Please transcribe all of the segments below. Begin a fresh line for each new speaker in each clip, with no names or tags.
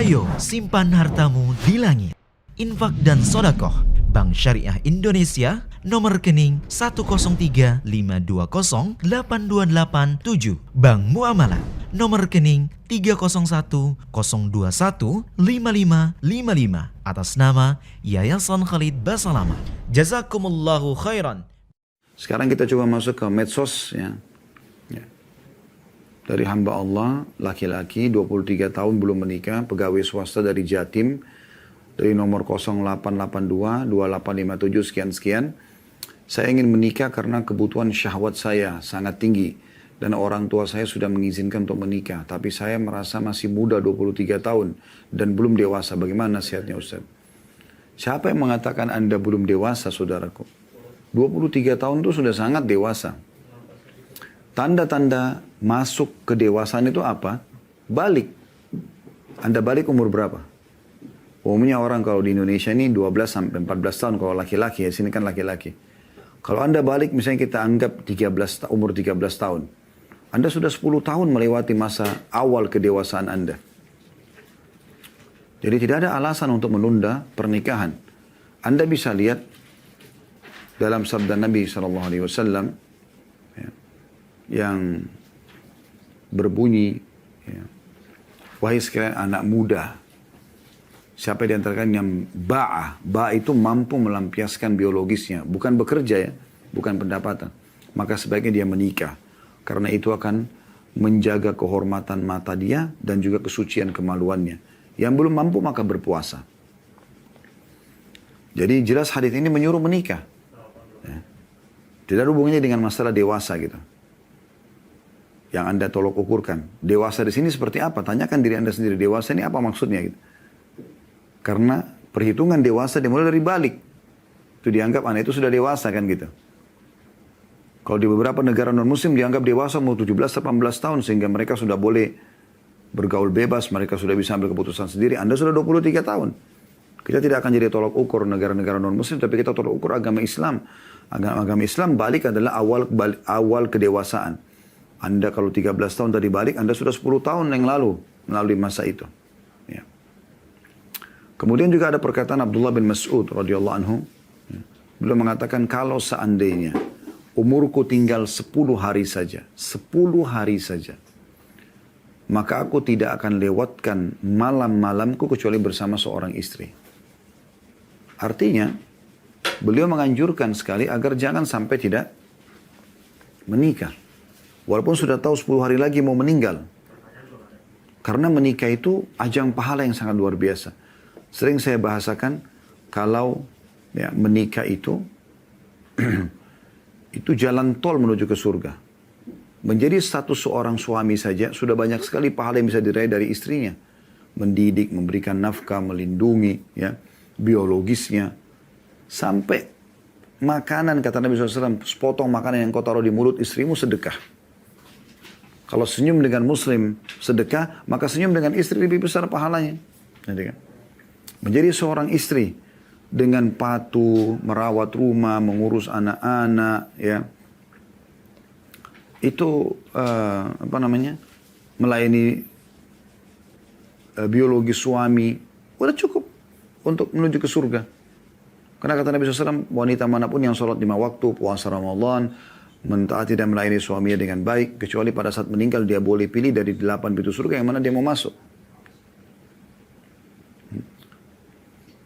Ayo simpan hartamu di langit. Infak dan sodakoh Bank Syariah Indonesia, nomor rekening 10352082887. Bank Muamalah, nomor rekening 301021555 atas nama Yayasan Khalid Basalamah. Jazakumullahu khairan.
Sekarang kita coba masuk ke medsos ya. Dari hamba Allah, laki-laki 23 tahun belum menikah, pegawai swasta dari Jatim, dari nomor 0882 2857 sekian-sekian. Saya ingin menikah karena kebutuhan syahwat saya sangat tinggi dan orang tua saya sudah mengizinkan untuk menikah, tapi saya merasa masih muda 23 tahun dan belum dewasa. Bagaimana nasihatnya Ustaz? Siapa yang mengatakan Anda belum dewasa, saudaraku? 23 tahun itu sudah sangat dewasa. Tanda-tanda masuk ke dewasaan itu apa? Balik. Anda balik umur berapa? Umumnya orang kalau di Indonesia ini 12 sampai 14 tahun kalau laki-laki, ya sini kan laki-laki. Kalau Anda balik misalnya kita anggap umur 13 tahun. Anda sudah 10 tahun melewati masa awal kedewasaan Anda. Jadi tidak ada alasan untuk menunda pernikahan. Anda bisa lihat dalam sabda Nabi SAW yang berbunyi, ya, wahai sekalian anak muda, siapa di antara kalian yang ba'a itu mampu melampiaskan biologisnya, bukan bekerja ya, bukan pendapatan, maka sebaiknya dia menikah, karena itu akan menjaga kehormatan mata dia dan juga kesucian kemaluannya. Yang belum mampu maka berpuasa. Jadi jelas hadis ini menyuruh menikah, ya. Tidak ada hubungannya dengan masalah dewasa gitu yang Anda tolok ukurkan. Dewasa di sini seperti apa? Tanyakan diri Anda sendiri. Dewasa ini apa maksudnya gitu. Karena perhitungan dewasa dimulai dari balik. Itu dianggap anak itu sudah dewasa kan gitu. Kalau di beberapa negara non-muslim dianggap dewasa umur 17-18 tahun. Sehingga mereka sudah boleh bergaul bebas. Mereka sudah bisa ambil keputusan sendiri. Anda sudah 23 tahun. Kita tidak akan jadi tolok ukur negara-negara non-muslim. Tapi kita tolok ukur agama Islam. Agama Islam balik adalah awal kedewasaan. Anda kalau 13 tahun tadi balik, Anda sudah 10 tahun yang lalu melalui masa itu. Ya. Kemudian juga ada perkataan Abdullah bin Mas'ud radhiyallahu anhu. Ya. Beliau mengatakan kalau seandainya umurku tinggal 10 hari saja, 10 hari saja, maka aku tidak akan lewatkan malam-malamku kecuali bersama seorang istri. Artinya, beliau menganjurkan sekali agar jangan sampai tidak menikah. Walaupun sudah tahu 10 hari lagi mau meninggal. Karena menikah itu ajang pahala yang sangat luar biasa. Sering saya bahasakan kalau ya, menikah itu itu jalan tol menuju ke surga. Menjadi status seorang suami saja sudah banyak sekali pahala yang bisa diraih dari istrinya. Mendidik, memberikan nafkah, melindungi ya, biologisnya. Sampai makanan, kata Nabi SAW, sepotong makanan yang kau taruh di mulut istrimu sedekah. Kalau senyum dengan muslim sedekah, maka senyum dengan istri lebih besar pahalanya. Menjadi seorang istri dengan patuh, merawat rumah, mengurus anak-anak, ya, itu melayani biologi suami, udah cukup untuk menuju ke surga. Karena kata Nabi SAW, wanita manapun yang sholat 5 waktu, puasa Ramadan, mentaati dan melayani suaminya dengan baik, kecuali pada saat meninggal dia boleh pilih dari 8 pintu surga yang mana dia mau masuk.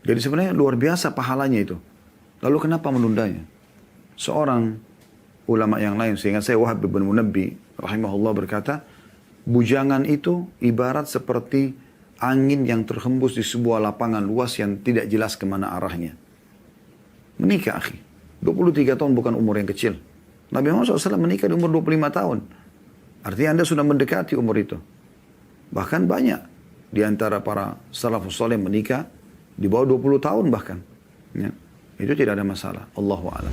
Jadi sebenarnya luar biasa pahalanya itu. Lalu kenapa menundanya? Seorang ulama yang lain, seingat saya Wahab bin Munabbi rahimahullah berkata, bujangan itu ibarat seperti angin yang terhembus di sebuah lapangan luas yang tidak jelas kemana arahnya. Menikah, akhi. 23 tahun bukan umur yang kecil. Nabi Muhammad SAW menikah di umur 25 tahun. Artinya Anda sudah mendekati umur itu. Bahkan banyak di antara para salafus saleh menikah di bawah 20 tahun bahkan. Ya. Itu tidak ada masalah. Allahu a'lam.